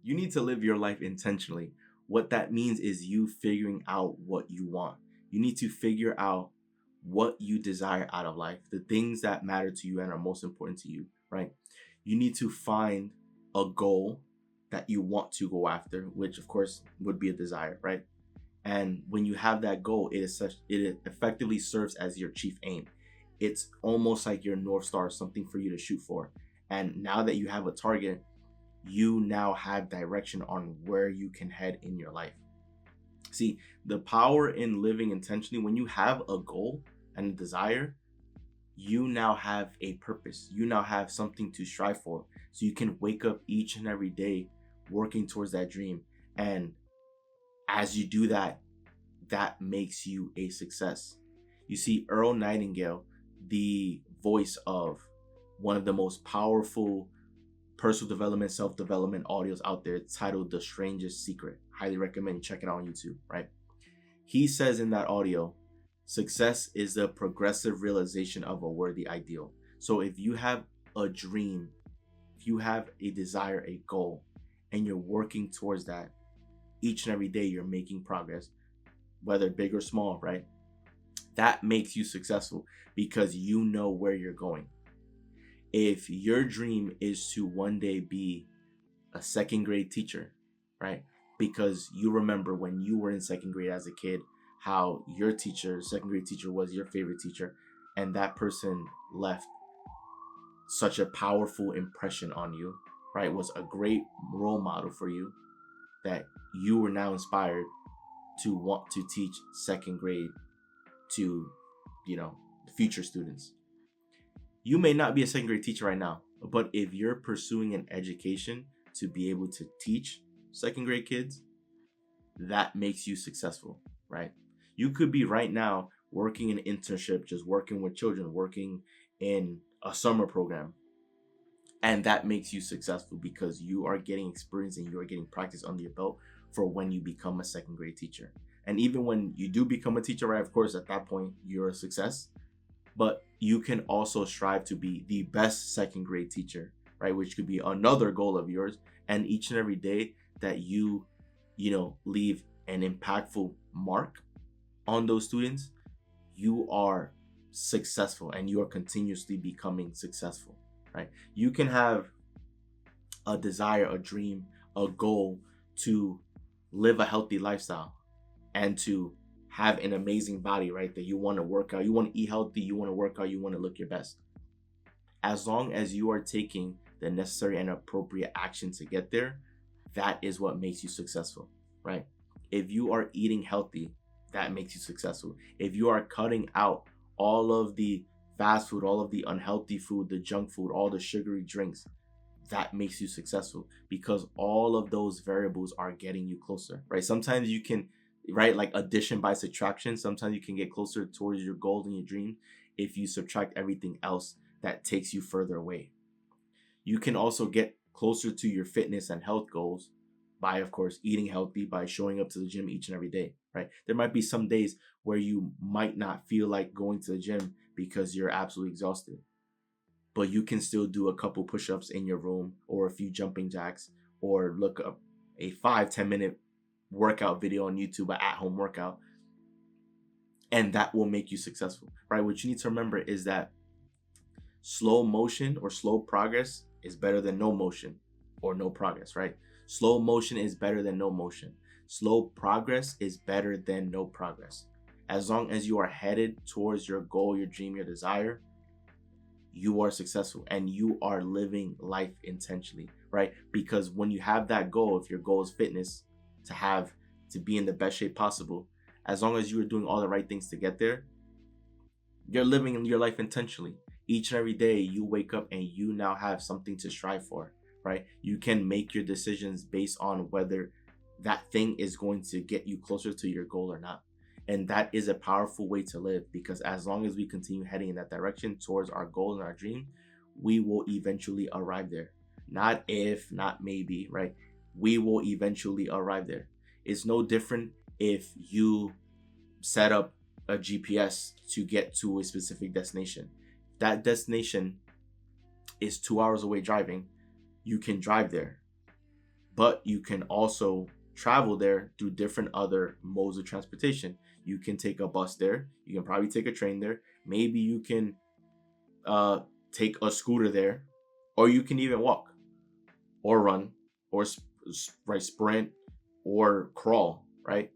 You need to live your life intentionally. What that means is you figuring out what you want. You need to figure out what you desire out of life, the things that matter to you and are most important to you, right? You need to find a goal that you want to go after, which of course would be a desire, right? And when you have that goal, it effectively serves as your chief aim. It's almost like your North Star, something for you to shoot for. And now that you have a target, you now have direction on where you can head in your life. See, the power in living intentionally, when you have a goal and a desire, you now have a purpose. You now have something to strive for. So you can wake up each and every day working towards that dream. And as you do that, that makes you a success. You see, Earl Nightingale, the voice of one of the most powerful personal development, self-development audios out there, titled The Strangest Secret. Highly recommend you check it out on YouTube, right? He says in that audio, success is the progressive realization of a worthy ideal. So if you have a dream, if you have a desire, a goal, and you're working towards that, each and every day you're making progress, whether big or small, right? That makes you successful because you know where you're going. If your dream is to one day be a second grade teacher, right? Because you remember when you were in second grade as a kid, how your teacher, second grade teacher, was your favorite teacher, and that person left such a powerful impression on you, right? Was a great role model for you, that you were now inspired to want to teach second grade to, future students. You may not be a second grade teacher right now, but if you're pursuing an education to be able to teach second grade kids, that makes you successful, right? You could be right now working an internship, just working with children, working in a summer program, and that makes you successful because you are getting experience and you are getting practice under your belt for when you become a second grade teacher. And even when you do become a teacher, right, of course, at that point, you're a success. But you can also strive to be the best second grade teacher, right? Which could be another goal of yours. And each and every day that you leave an impactful mark on those students, you are successful and you are continuously becoming successful, right? You can have a desire, a dream, a goal to live a healthy lifestyle and to have an amazing body, right? That you want to work out, you want to eat healthy, you want to work out, you want to look your best. As long as you are taking the necessary and appropriate action to get there, that is what makes you successful, right? If you are eating healthy, that makes you successful. If you are cutting out all of the fast food, all of the unhealthy food, the junk food, all the sugary drinks, that makes you successful because all of those variables are getting you closer, right? Sometimes you can, right, like addition by subtraction, sometimes you can get closer towards your goal and your dream if you subtract everything else that takes you further away. You can also get closer to your fitness and health goals by, of course, eating healthy, by showing up to the gym each and every day, right? There might be some days where you might not feel like going to the gym because you're absolutely exhausted, but you can still do a couple push-ups in your room or a few jumping jacks or look up a 5-10 minute workout video on YouTube, an at-home workout, and that will make you successful, right? What you need to remember is that slow motion or slow progress is better than no motion or no progress, right? Slow motion is better than no motion. Slow progress is better than no progress. As long as you are headed towards your goal, your dream, your desire, you are successful and you are living life intentionally, right? Because when you have that goal, if your goal is fitness, to be in the best shape possible, as long as you are doing all the right things to get there, you're living your life intentionally. Each and every day you wake up and you now have something to strive for, right? You can make your decisions based on whether that thing is going to get you closer to your goal or not. And that is a powerful way to live, because as long as we continue heading in that direction towards our goal and our dream, we will eventually arrive there. Not if, not maybe, right? We will eventually arrive there. It's no different if you set up a GPS to get to a specific destination. That destination is 2 hours away driving. You can drive there, But you can also travel there through different other modes of transportation. You can take a bus there. You can probably take a train there. Maybe you can uh, take a scooter there, or you can even walk or run or right, sprint or crawl, right?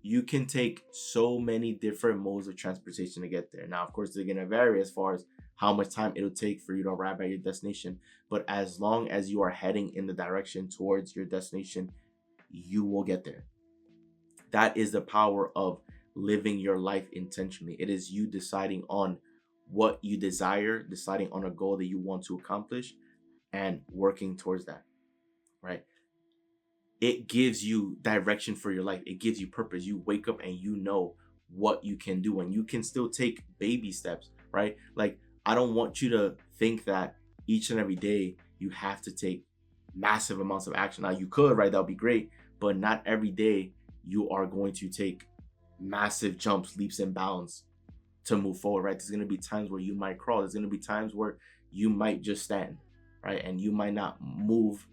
You can take so many different modes of transportation to get there. Now, of course, they're going to vary as far as how much time it'll take for you to arrive at your destination. But as long as you are heading in the direction towards your destination, you will get there. That is the power of living your life intentionally. It is you deciding on what you desire, deciding on a goal that you want to accomplish, and working towards that, right? It gives you direction for your life. It gives you purpose. You wake up and you know what you can do, and you can still take baby steps, right? Like, I don't want you to think that each and every day you have to take massive amounts of action. Now, you could, right? That would be great, but not every day you are going to take massive jumps, leaps, and bounds to move forward, right? There's going to be times where you might crawl. There's going to be times where you might just stand, right? And you might not move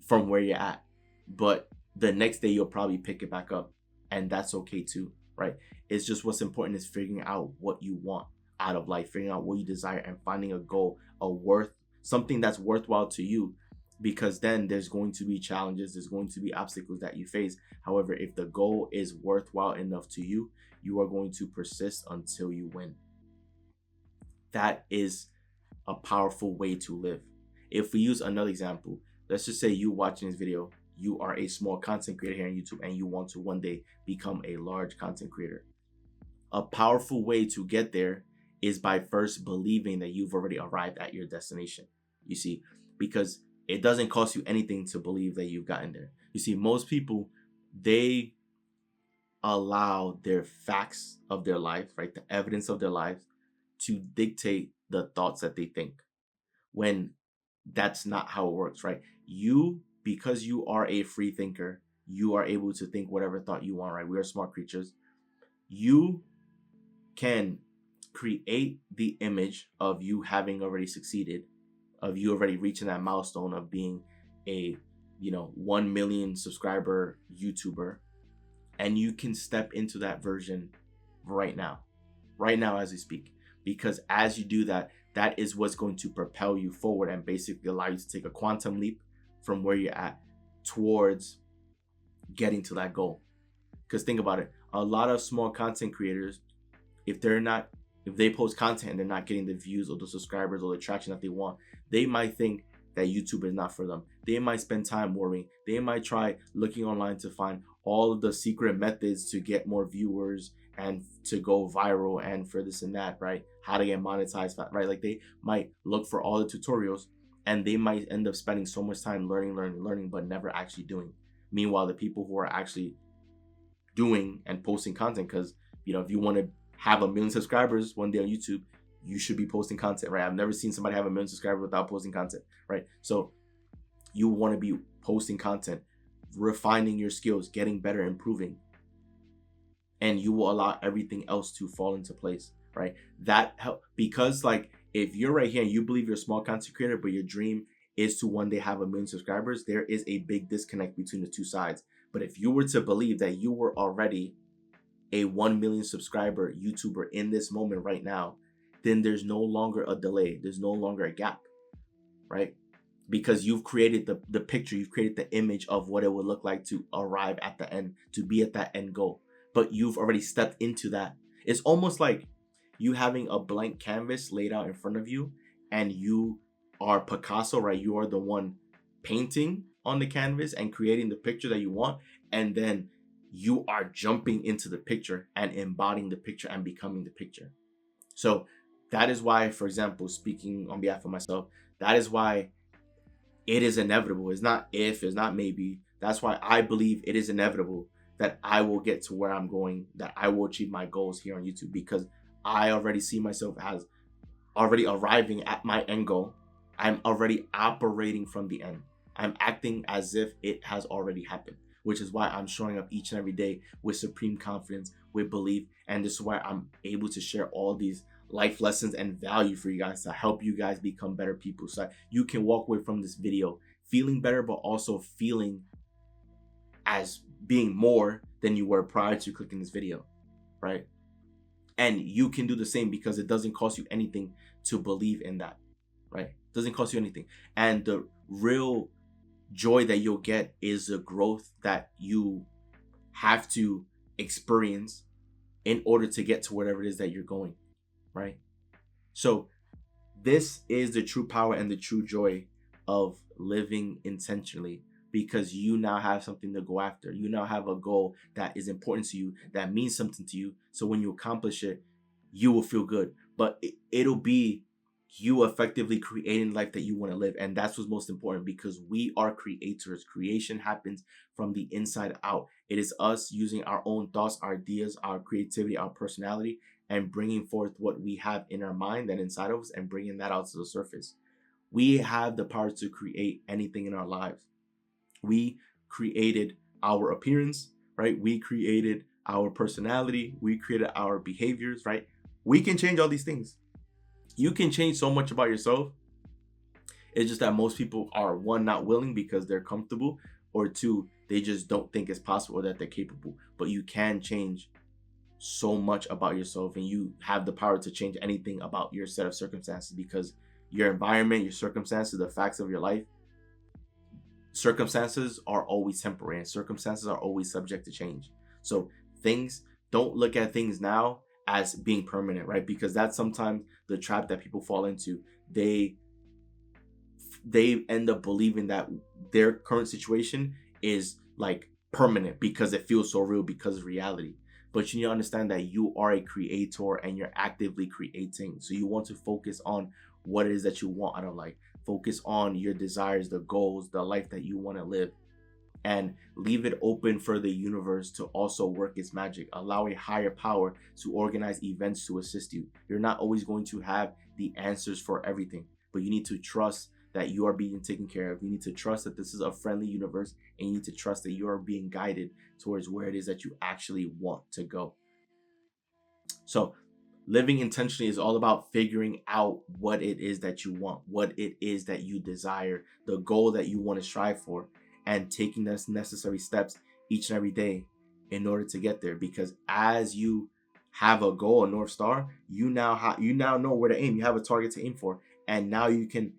from where you're at, but the next day you'll probably pick it back up, and that's okay too, right? It's just, what's important is figuring out what you want out of life, figuring out what you desire, and finding a goal, something that's worthwhile to you, because then there's going to be challenges, there's going to be obstacles that you face. However, if the goal is worthwhile enough to you, you are going to persist until you win. That is a powerful way to live. If we use another example, let's just say you watching this video, you are a small content creator here on YouTube, and you want to one day become a large content creator. A powerful way to get there is by first believing that you've already arrived at your destination. You see, because it doesn't cost you anything to believe that you've gotten there. You see, most people, they allow their facts of their life, right, the evidence of their lives, to dictate the thoughts that they think, when that's not how it works, right? Because you are a free thinker, you are able to think whatever thought you want, right? We are smart creatures. You can create the image of you having already succeeded, of you already reaching that milestone of being a 1 million subscriber YouTuber, and you can step into that version right now as we speak. Because as you do that, that is what's going to propel you forward and basically allow you to take a quantum leap from where you're at towards getting to that goal. Because think about it, a lot of small content creators, if they post content and they're not getting the views or the subscribers or the traction that they want, they might think that YouTube is not for them. They might spend time worrying. They might try looking online to find all of the secret methods to get more viewers and to go viral and for this and that, right? How to get monetized, right? Like, they might look for all the tutorials, and they might end up spending so much time learning, but never actually doing. Meanwhile, the people who are actually doing and posting content, because if you want to have 1 million subscribers one day on YouTube, you should be posting content, right? I've never seen somebody have 1 million subscribers without posting content, right? So you want to be posting content, refining your skills, getting better, improving, and you will allow everything else to fall into place, right? That help, because like, if you're right here and you believe you're a small content creator, but your dream is to one day have 1 million subscribers, there is a big disconnect between the two sides. But if you were to believe that you were already a 1 million subscriber YouTuber in this moment right now, then there's no longer a delay. There's no longer a gap, right? Because you've created the picture, you've created the image of what it would look like to arrive at the end, to be at that end goal. But you've already stepped into that. It's almost like you having a blank canvas laid out in front of you, and you are Picasso, right? You are the one painting on the canvas and creating the picture that you want, and then you are jumping into the picture and embodying the picture and becoming the picture. So that is why, for example, speaking on behalf of myself, that is why it is inevitable. It's not if, it's not maybe. That's why I believe it is inevitable that I will get to where I'm going, that I will achieve my goals here on YouTube, because I already see myself as already arriving at my end goal. I'm already operating from the end. I'm acting as if it has already happened, which is why I'm showing up each and every day with supreme confidence, with belief. And this is why I'm able to share all these life lessons and value for you guys, to help you guys become better people, so you can walk away from this video feeling better, but also feeling as being more than you were prior to clicking this video, right? And you can do the same because it doesn't cost you anything to believe in that, right? It doesn't cost you anything. And the real joy that you'll get is the growth that you have to experience in order to get to whatever it is that you're going, right? So this is the true power and the true joy of living intentionally, because you now have something to go after. You now have a goal that is important to you, that means something to you. So when you accomplish it, you will feel good. But it'll be you effectively creating life that you want to live. And that's what's most important, because we are creators. Creation happens from the inside out. It is us using our own thoughts, our ideas, our creativity, our personality, and bringing forth what we have in our mind and inside of us and bringing that out to the surface. We have the power to create anything in our lives. We created our appearance, right? We created our personality. We created our behaviors, right? We can change all these things. You can change so much about yourself. It's just that most people are, one, not willing because they're comfortable, or two, they just don't think it's possible or that they're capable. But you can change so much about yourself, and you have the power to change anything about your set of circumstances, because your environment, your circumstances, the facts of your life, circumstances are always temporary and circumstances are always subject to change. So don't look at things now as being permanent, right? Because that's sometimes the trap that people fall into. They end up believing that their current situation is like permanent because it feels so real because of reality. But you need to understand that you are a creator and you're actively creating. So you want to focus on what it is that you want out of life. Focus on your desires, the goals, the life that you want to live, and leave it open for the universe to also work its magic. Allow a higher power to organize events to assist you. You're not always going to have the answers for everything, but you need to trust that you are being taken care of. You need to trust that this is a friendly universe, and you need to trust that you are being guided towards where it is that you actually want to go. So living intentionally is all about figuring out what it is that you want, what it is that you desire, the goal that you want to strive for, and taking those necessary steps each and every day in order to get there. Because as you have a goal, a North Star, you now know where to aim. You have a target to aim for, and now you can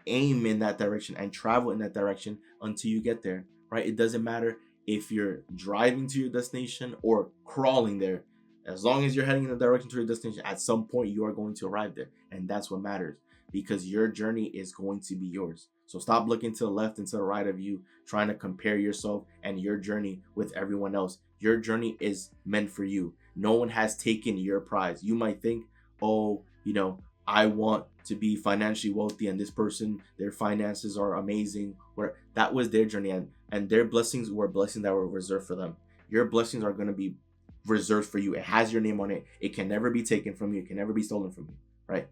aim in that direction and travel in that direction until you get there, right? It doesn't matter if you're driving to your destination or crawling there. As long as you're heading in the direction to your destination, at some point you are going to arrive there. And that's what matters, because your journey is going to be yours. So stop looking to the left and to the right of you, trying to compare yourself and your journey with everyone else. Your journey is meant for you. No one has taken your prize. You might think, oh, I want to be financially wealthy, and this person, their finances are amazing. Where that was their journey, and their blessings were blessings that were reserved for them. Your blessings are going to be reserved for you. It has your name on it. It can never be taken from you. It can never be stolen from you, right?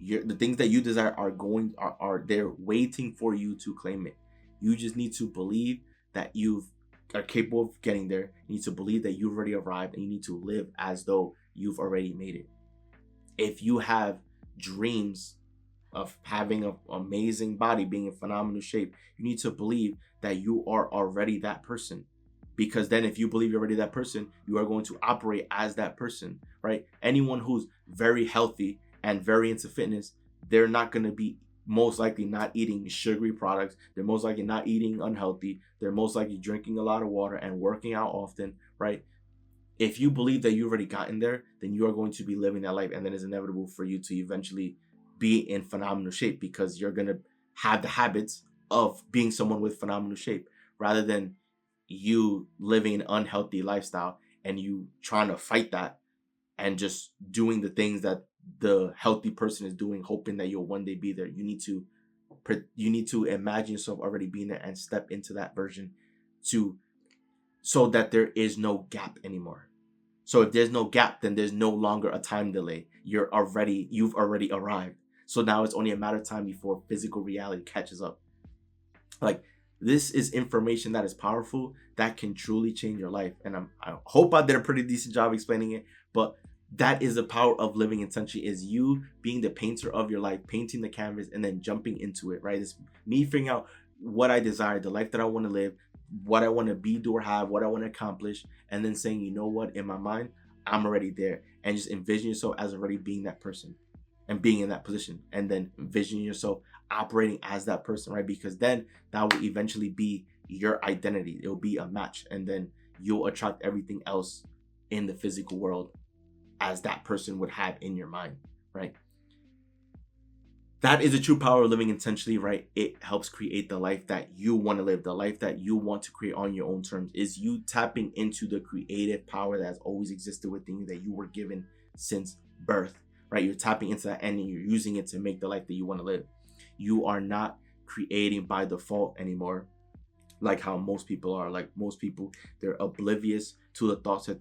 The things that you desire are there waiting for you to claim it. You just need to believe that you are capable of getting there. You need to believe that you've already arrived, and you need to live as though you've already made it. If you have dreams of having an amazing body, being in phenomenal shape, you need to believe that you are already that person. Because then if you believe you're already that person, you are going to operate as that person, right? Anyone who's very healthy and very into fitness, they're not going to be most likely not eating sugary products. They're most likely not eating unhealthy. They're most likely drinking a lot of water and working out often, right? If you believe that you've already gotten there, then you are going to be living that life, and then it's inevitable for you to eventually be in phenomenal shape, because you're going to have the habits of being someone with phenomenal shape, rather than you living an unhealthy lifestyle and you trying to fight that and just doing the things that the healthy person is doing, hoping that you'll one day be there. You need to imagine yourself already being there and step into that version so that there is no gap anymore. So if there's no gap, then there's no longer a time delay. You've already arrived. So now it's only a matter of time before physical reality catches up. Like, this is information that is powerful, that can truly change your life. And I hope I did a pretty decent job explaining it, but that is the power of living intentionally, is you being the painter of your life, painting the canvas and then jumping into it, right? It's me figuring out what I desire, the life that I want to live, what I want to be, do, or have, what I want to accomplish, and then saying, you know what, in my mind, I'm already there, and just envision yourself as already being that person and being in that position, and then envision yourself operating as that person, right? Because then that will eventually be your identity. It'll be a match, and then you'll attract everything else in the physical world as that person would have in your mind, right? That is the true power of living intentionally, right? It helps create the life that you want to live, the life that you want to create on your own terms. Is you tapping into the creative power that has always existed within you, that you were given since birth, right? You're tapping into that and you're using it to make the life that you want to live. You are not creating by default anymore, like how most people are. Like most people, they're oblivious to the thoughts that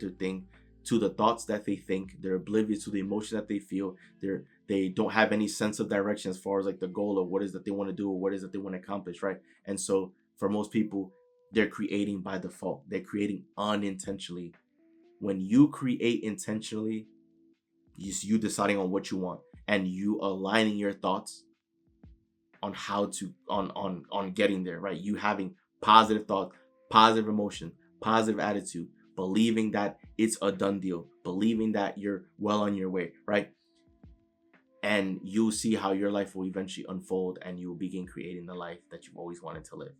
they think, they're oblivious to the emotion that they feel. They don't have any sense of direction as far as like the goal of what is that they want to do or what is that they want to accomplish, right? And so for most people, they're creating by default, they're creating unintentionally. When you create intentionally, you deciding on what you want and you aligning your thoughts on how to on getting there, right? You having positive thoughts, positive emotion, positive attitude, believing that it's a done deal, believing that you're well on your way, right? And you'll see how your life will eventually unfold and you will begin creating the life that you've always wanted to live.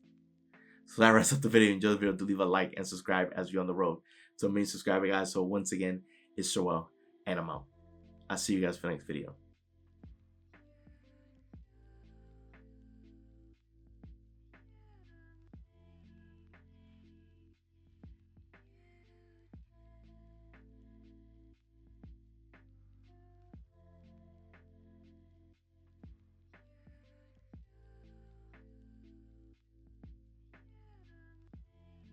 So that wraps up the video. Enjoy the video. Do leave a like and subscribe as we're on the road to a million subscriber, guys. So once again, it's Joel and I'm out. I'll see you guys for the next video.